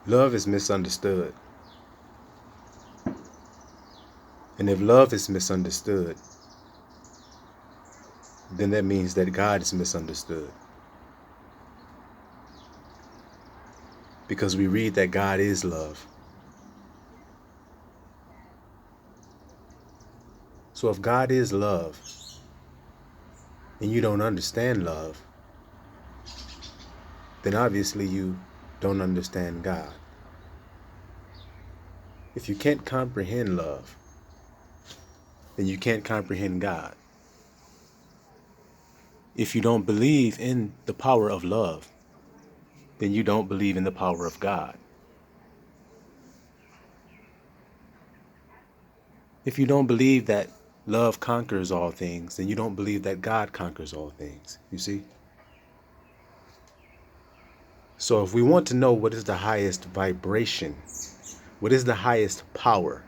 Love is misunderstood. And if love is misunderstood, then that means that God is misunderstood. Because we read that God is love. So if God is love and you don't understand love, then obviously you don't understand God. If you can't comprehend love, then you can't comprehend God. If you don't believe in the power of love, then you don't believe in the power of God. If you don't believe that love conquers all things, then you don't believe that God conquers all things. You see? So if we want to know what is the highest vibration, what is the highest power,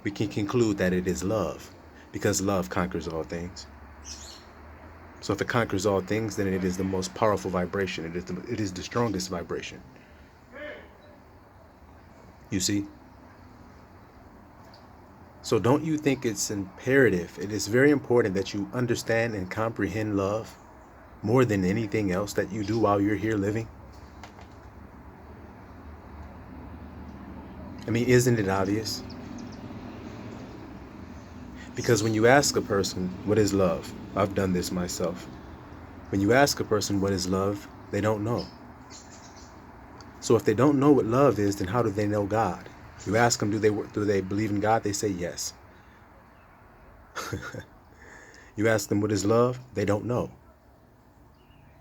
we can conclude that it is love, because love conquers all things. So if it conquers all things, then it is the most powerful vibration. It is the strongest vibration. You see? So don't you think it's imperative, it is very important that you understand and comprehend love more than anything else that you do while you're here living? I mean, isn't it obvious? Because when you ask a person, what is love? I've done this myself. When you ask a person what is love, they don't know. So if they don't know what love is, then how do they know God? You ask them, do they believe in God? They say yes. You ask them what is love? They don't know.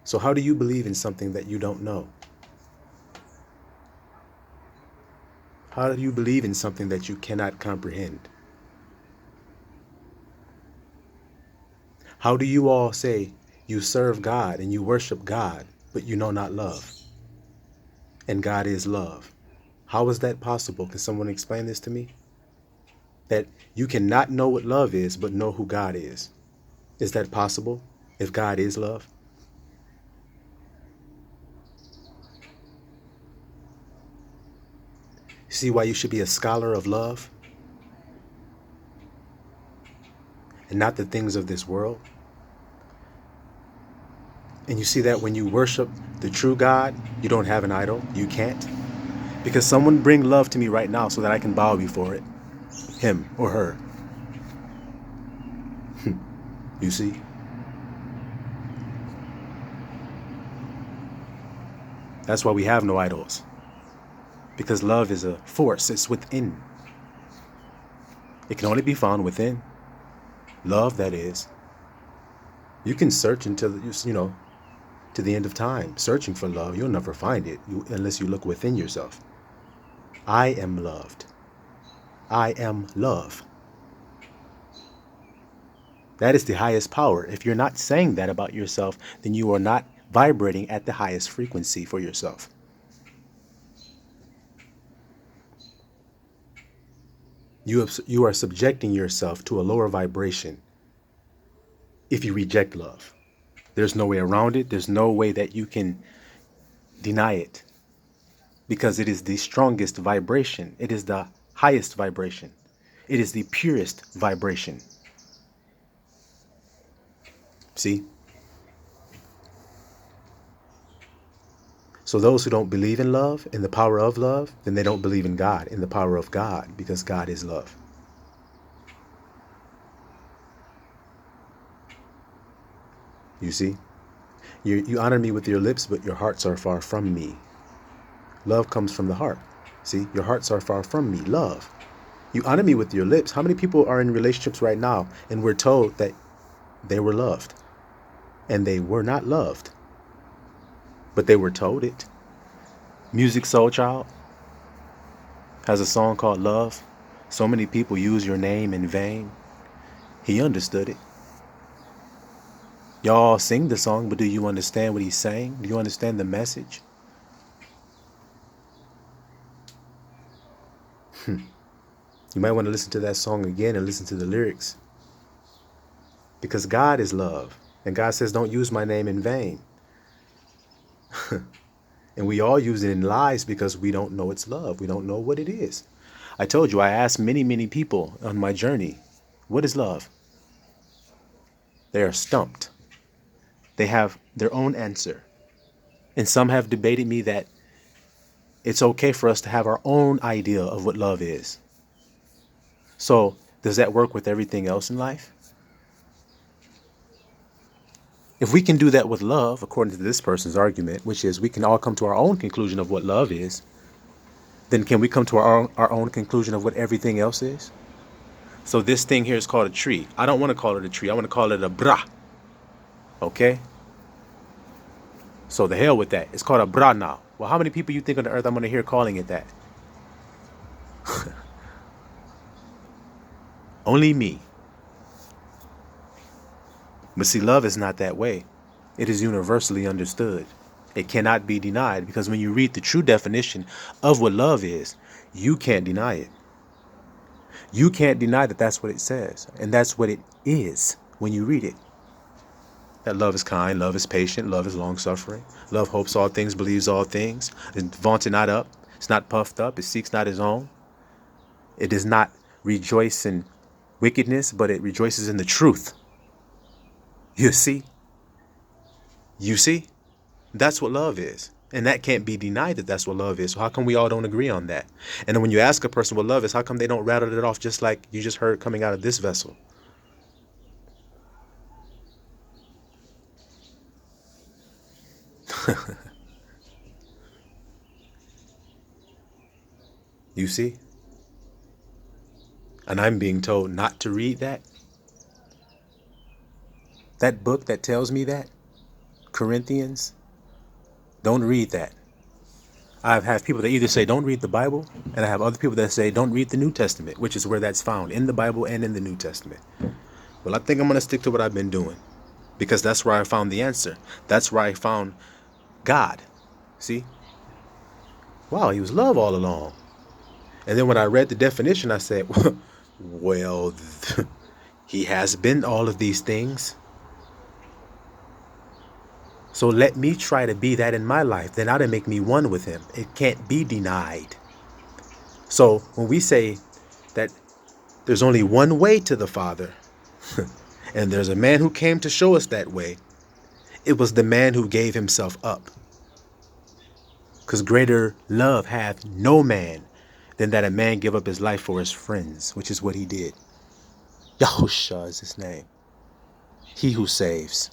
So how do you believe in something that you don't know? How do you believe in something that you cannot comprehend? How do you all say you serve God and you worship God, but you know not love? And God is love. How is that possible? Can someone explain this to me? That you cannot know what love is, but know who God is. Is that possible if God is love? See why you should be a scholar of love and not the things of this world? And you see that when you worship the true God, you don't have an idol. You can't. Because someone bring love to me right now so that I can bow before it. Him or her. You see? That's why we have no idols. Because love is a force. It's within. It can only be found within. Love, that is. You can search until, to the end of time, searching for love. You'll never find it unless you look within yourself. I am loved. I am love. That is the highest power. If you're not saying that about yourself, then you are not vibrating at the highest frequency for yourself. You are subjecting yourself to a lower vibration if you reject love. There's no way around it. There's no way that you can deny it, because it is the strongest vibration. It is the highest vibration. It is the purest vibration. See? So those who don't believe in love, in the power of love, then they don't believe in God, in the power of God, because God is love. You see? You honor me with your lips, but your hearts are far from me. Love comes from the heart. See? Your hearts are far from me. Love. You honor me with your lips. How many people are in relationships right now and we're told that they were loved and they were not loved, but they were told it? Music Soul Child has a song called Love. So many people use your name in vain. He understood it. Y'all sing the song, but do you understand what he's saying? Do you understand the message? You might want to listen to that song again and listen to the lyrics. Because God is love. And God says, don't use my name in vain. And we all use it in lies because we don't know it's love. We don't know what it is. I told you, I asked many, many people on my journey, what is love? They are stumped. They have their own answer. And some have debated me that it's okay for us to have our own idea of what love is. So does that work with everything else in life? If we can do that with love, according to this person's argument, which is we can all come to our own conclusion of what love is, then can we come to our own conclusion of what everything else is? So this thing here is called a tree. I don't want to call it a tree. I want to call it a bra. Okay? So the hell with that. It's called a bra now. Well, how many people you think on the earth I'm going to hear calling it that? Only me. But see, love is not that way. It is universally understood. It cannot be denied because when you read the true definition of what love is, you can't deny it. You can't deny that that's what it says. And that's what it is when you read it. That love is kind, love is patient, love is long-suffering. Love hopes all things, believes all things. It vaunted not up. It's not puffed up. It seeks not his own. It does not rejoice in wickedness, but it rejoices in the truth. You see? You see? That's what love is. And that can't be denied that that's what love is. So how come we all don't agree on that? And then when you ask a person what love is, how come they don't rattle it off just like you just heard coming out of this vessel? You see? And I'm being told not to read that. That book that tells me that, Corinthians, don't read that. I have people that either say don't read the Bible, and I have other people that say don't read the New Testament, which is where that's found, in the Bible and in the New Testament. Well, I think I'm going to stick to what I've been doing because that's where I found the answer. That's where I found God. See? Wow, he was love all along. And then when I read the definition, I said, well, he has been all of these things. So let me try to be that in my life. Then that'll make me one with him. It can't be denied. So when we say that there's only one way to the Father, and there's a man who came to show us that way, it was the man who gave himself up. Because greater love hath no man than that a man give up his life for his friends, which is what he did. Yahusha is his name. He who saves.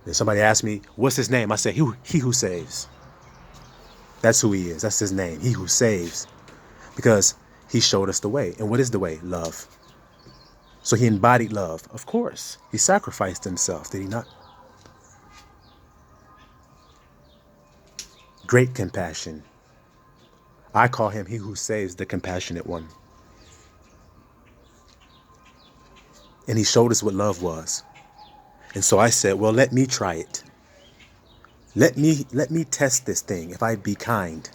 And somebody asked me, what's his name? I said, he who saves. That's who he is. That's his name. He who saves. Because he showed us the way. And what is the way? Love. So he embodied love. Of course. He sacrificed himself, did he not? Great compassion. I call him he who saves, the compassionate one. And he showed us what love was. And so I said, well, let me try it. Let me test this thing if I be kind.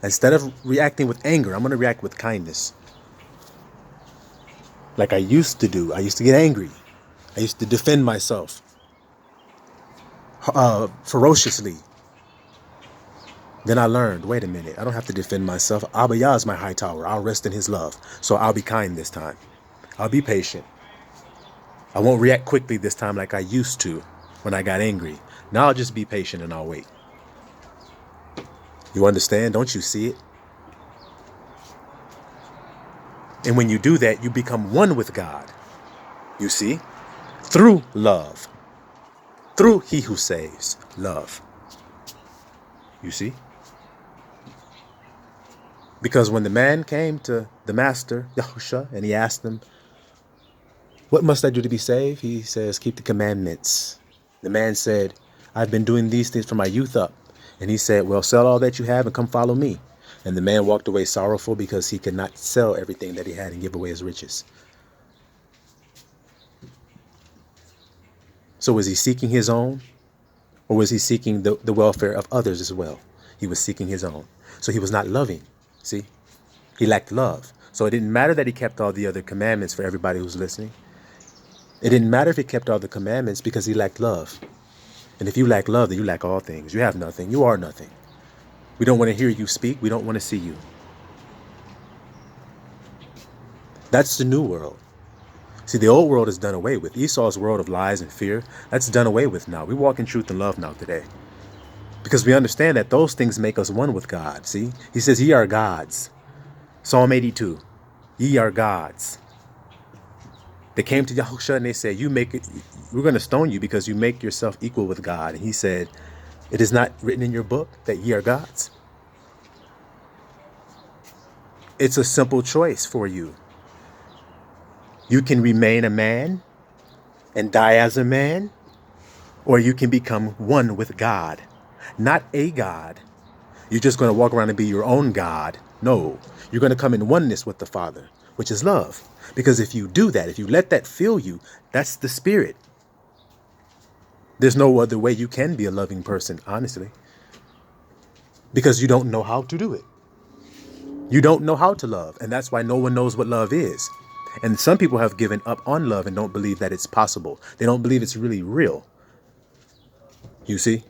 Instead of reacting with anger, I'm going to react with kindness. Like I used to do. I used to get angry. I used to defend myself ferociously. Then I learned, wait a minute, I don't have to defend myself. Abba Yah is my high tower. I'll rest in his love. So I'll be kind this time. I'll be patient. I won't react quickly this time like I used to when I got angry. Now I'll just be patient and I'll wait. You understand? Don't you see it? And when you do that, you become one with God. You see? Through love. Through he who saves. Love. You see? Because when the man came to the master, Yahusha, and he asked him, what must I do to be saved? He says, keep the commandments. The man said, I've been doing these things from my youth up. And he said, well, sell all that you have and come follow me. And the man walked away sorrowful because he could not sell everything that he had and give away his riches. So was he seeking his own? Or was he seeking the welfare of others as well? He was seeking his own. So he was not loving. See? He lacked love. So it didn't matter that he kept all the other commandments for everybody who's listening. It didn't matter if he kept all the commandments because he lacked love. And if you lack love, then you lack all things. You have nothing. You are nothing. We don't want to hear you speak. We don't want to see you. That's the new world. See, the old world is done away with. Esau's world of lies and fear, that's done away with now. We walk in truth and love now today. Because we understand that those things make us one with God. See, he says, ye are gods. Psalm 82, ye are gods. They came to Yahushua and they said, we're going to stone you because you make yourself equal with God. And he said, it is not written in your book that ye are gods. It's a simple choice for you. You can remain a man and die as a man, or you can become one with God. Not a God. You're just going to walk around and be your own God. No, you're going to come in oneness with the Father, which is love. Because if you do that, if you let that fill you, that's the Spirit. There's no other way you can be a loving person, honestly. Because you don't know how to do it. You don't know how to love. And that's why no one knows what love is. And some people have given up on love and don't believe that it's possible. They don't believe it's really real. You see?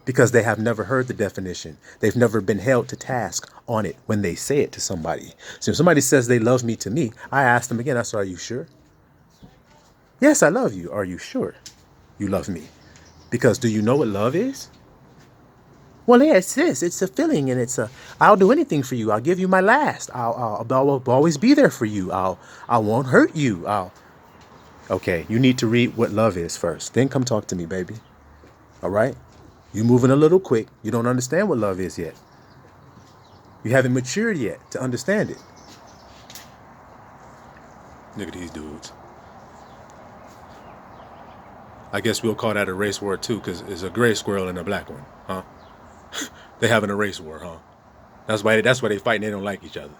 Because they have never heard the definition. They've never been held to task on it when they say it to somebody. So if somebody says they love me to me, I ask them again, I say, are you sure? Yes, I love you. Are you sure you love me? Because do you know what love is? Well, yeah, it's this. It's a feeling, and I'll do anything for you. I'll give you my last. I'll always be there for you. I won't hurt you. Okay, you need to read what love is first. Then come talk to me, baby. All right? You're moving a little quick. You don't understand what love is yet. You haven't matured yet to understand it. Look at these dudes. I guess we'll call that a race war too, because it's a gray squirrel and a black one, huh? They having a race war, huh? That's why they fighting. They don't like each other.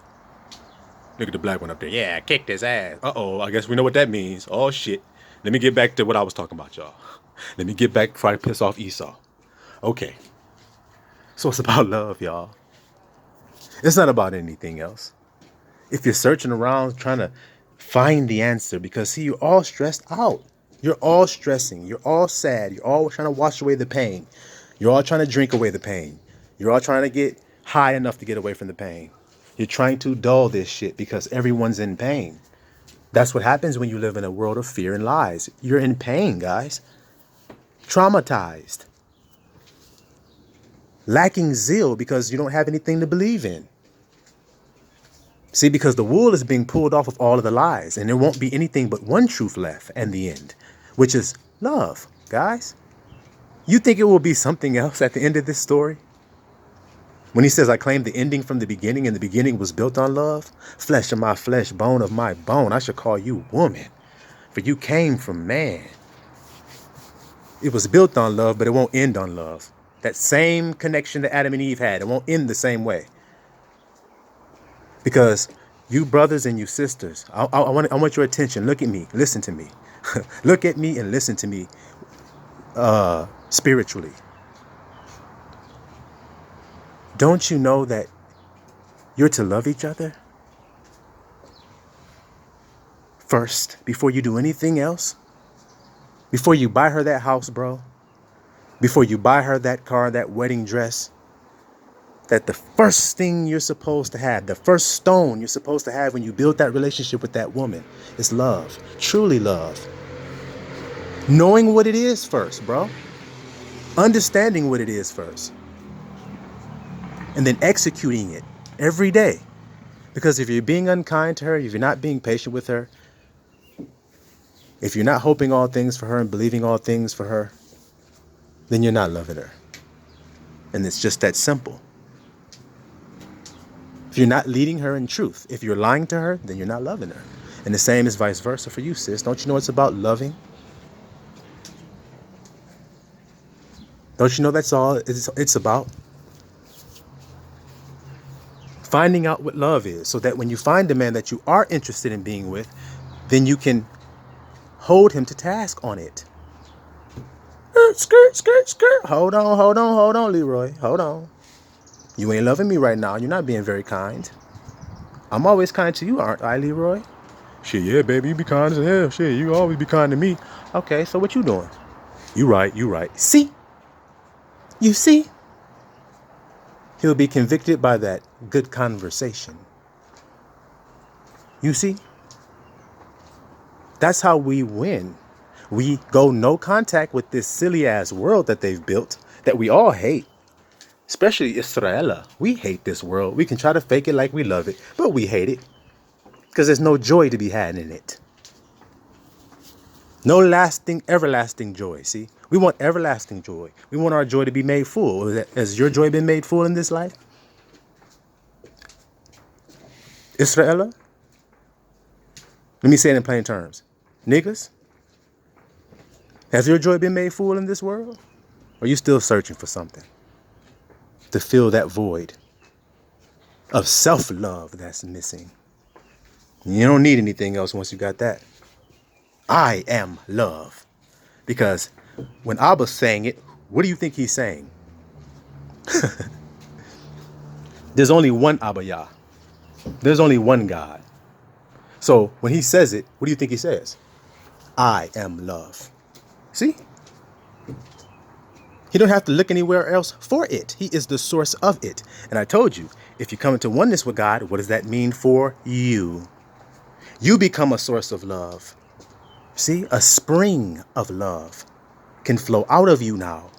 Look at the black one up there. Yeah, I kicked his ass. Uh-oh, I guess we know what that means. Oh, shit. Let me get back to what I was talking about, y'all. Let me get back before I piss off Esau. Okay. So it's about love, y'all. It's not about anything else. If you're searching around trying to find the answer, because see, you're all stressed out. You're all stressing. You're all sad. You're all trying to wash away the pain. You're all trying to drink away the pain. You're all trying to get high enough to get away from the pain. You're trying to dull this shit because everyone's in pain. That's what happens when you live in a world of fear and lies. You're in pain, guys. Traumatized. Lacking zeal because you don't have anything to believe in. See, because the wool is being pulled off of all of the lies, and there won't be anything but one truth left in the end, which is love, guys. You think it will be something else at the end of this story? When he says, I claim the ending from the beginning, and the beginning was built on love, flesh of my flesh, bone of my bone, I should call you woman, for you came from man. It was built on love, but it won't end on love. That same connection that Adam and Eve had, it won't end the same way. Because you brothers and you sisters, I want your attention. Look at me. Listen to me. Look at me and listen to me spiritually. Don't you know that you're to love each other first before you do anything else? Before you buy her that house, bro. Before you buy her that car, that wedding dress. That the first thing you're supposed to have, the first stone you're supposed to have when you build that relationship with that woman is love. Truly love. Knowing what it is first, bro. Understanding what it is first. And then executing it every day. Because if you're being unkind to her, if you're not being patient with her, if you're not hoping all things for her and believing all things for her, then you're not loving her. And it's just that simple. If you're not leading her in truth, if you're lying to her, then you're not loving her. And the same is vice versa for you, sis. Don't you know it's about loving? Don't you know that's all it's about? Finding out what love is, so that when you find a man that you are interested in being with, then you can hold him to task on it. Skirt, skirt, skirt. Hold on, Leroy. Hold on. You ain't loving me right now. You're not being very kind. I'm always kind to you, aren't I, Leroy? Shit, yeah, baby, you be kind as hell. Shit, you always be kind to me. Okay, so what you doing? You right, you right. See? You see? He'll be convicted by that good conversation. You see? That's how we win. We go no contact with this silly ass world that they've built that we all hate. Especially Israel. We hate this world. We can try to fake it like we love it, but we hate it. Because there's no joy to be had in it. No lasting, everlasting joy. See, we want everlasting joy. We want our joy to be made full. Has your joy been made full in this life? Israel? Let me say it in plain terms. Niggas? Has your joy been made full in this world? Or are you still searching for something to fill that void of self-love that's missing? You don't need anything else once you got that. I am love. Because when Abba's saying it, what do you think he's saying? There's only one Abba Yah. There's only one God. So when he says it, what do you think he says? I am love. See? He don't have to look anywhere else for it. He is the source of it. And I told you, if you come into oneness with God, what does that mean for you? You become a source of love. See, a spring of love can flow out of you now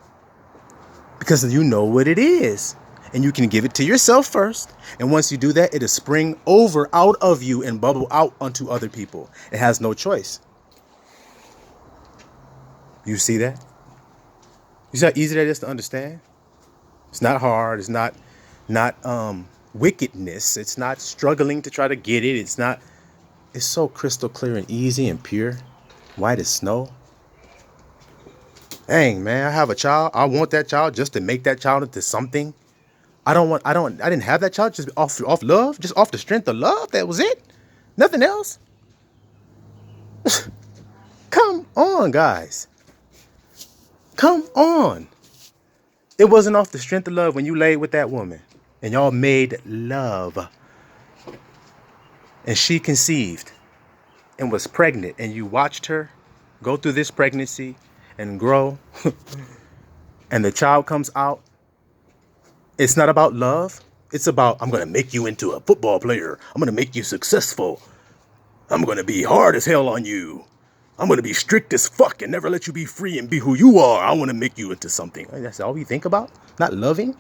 because you know what it is. And you can give it to yourself first. And once you do that, it'll spring over out of you and bubble out onto other people. It has no choice. You see that? You see how easy that is to understand? It's not hard. It's not wickedness. It's not struggling to try to get it. It's so crystal clear and easy and pure. White as snow. Dang, man, I have a child. I want that child just to make that child into something. I didn't have that child just off love, just off the strength of love. That was it. Nothing else. Come on, guys. Come on. It wasn't off the strength of love when you laid with that woman and y'all made love and she conceived and was pregnant and you watched her go through this pregnancy and grow and the child comes out. It's not about love. It's about, I'm going to make you into a football player. I'm going to make you successful. I'm going to be hard as hell on you. I'm going to be strict as fuck and never let you be free and be who you are. I want to make you into something. That's all we think about? Not loving?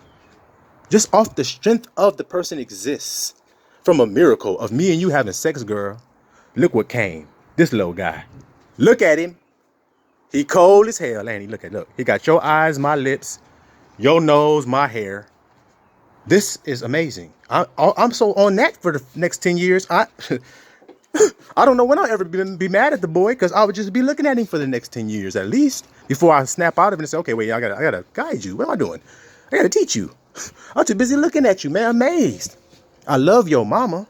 Just off the strength of the person exists. From a miracle of me and you having sex, girl. Look what came. This little guy. Look at him. He cold as hell, ain't he? Look. He got your eyes, my lips, your nose, my hair. This is amazing. I'm so on that for the next 10 years. I don't know when I'll ever be mad at the boy because I would just be looking at him for the next 10 years at least before I snap out of it and say, okay, wait, I gotta guide you. What am I doing? I gotta teach you. I'm too busy looking at you, man. Amazed. I love your mama.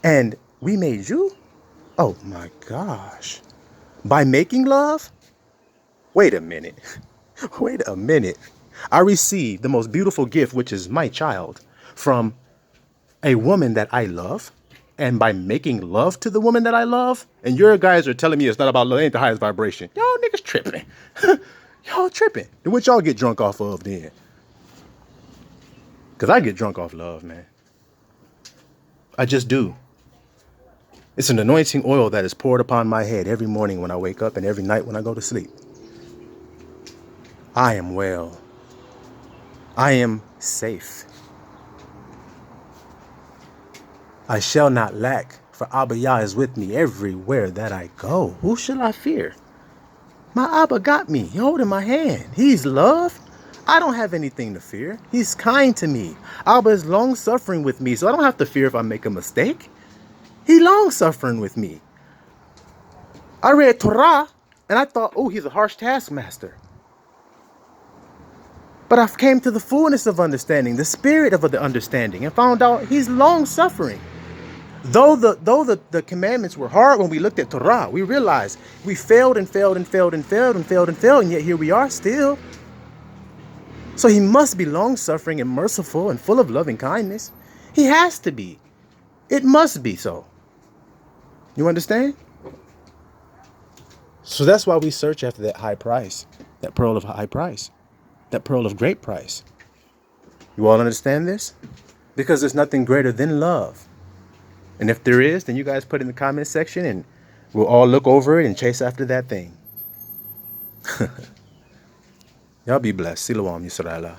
And we made you? Oh my gosh. By making love? Wait a minute. Wait a minute. I received the most beautiful gift, which is my child, from a woman that I love. And by making love to the woman that I love, and your guys are telling me it's not about love, ain't the highest vibration. Y'all niggas tripping. Y'all tripping. And what y'all get drunk off of then? Because I get drunk off love, man. I just do. It's an anointing oil that is poured upon my head every morning when I wake up and every night when I go to sleep. I am well. I am safe. I shall not lack, for Abba Yah is with me everywhere that I go. Who shall I fear? My Abba got me. He holding my hand. He's love. I don't have anything to fear. He's kind to me. Abba is long-suffering with me, so I don't have to fear if I make a mistake. He's long-suffering with me. I read Torah, and I thought, oh, he's a harsh taskmaster. But I came to the fullness of understanding, the spirit of the understanding, and found out he's long-suffering. Though the commandments were hard when we looked at Torah, we realized we failed and failed and failed and failed and failed and failed, and yet here we are still. So he must be long-suffering and merciful and full of loving kindness. He has to be. It must be so. You understand? So that's why we search after that high price, that pearl of high price, that pearl of great price. You all understand this? Because there's nothing greater than love. And if there is, then you guys put it in the comment section and we'll all look over it and chase after that thing. Y'all be blessed. Siloam Yisraelah.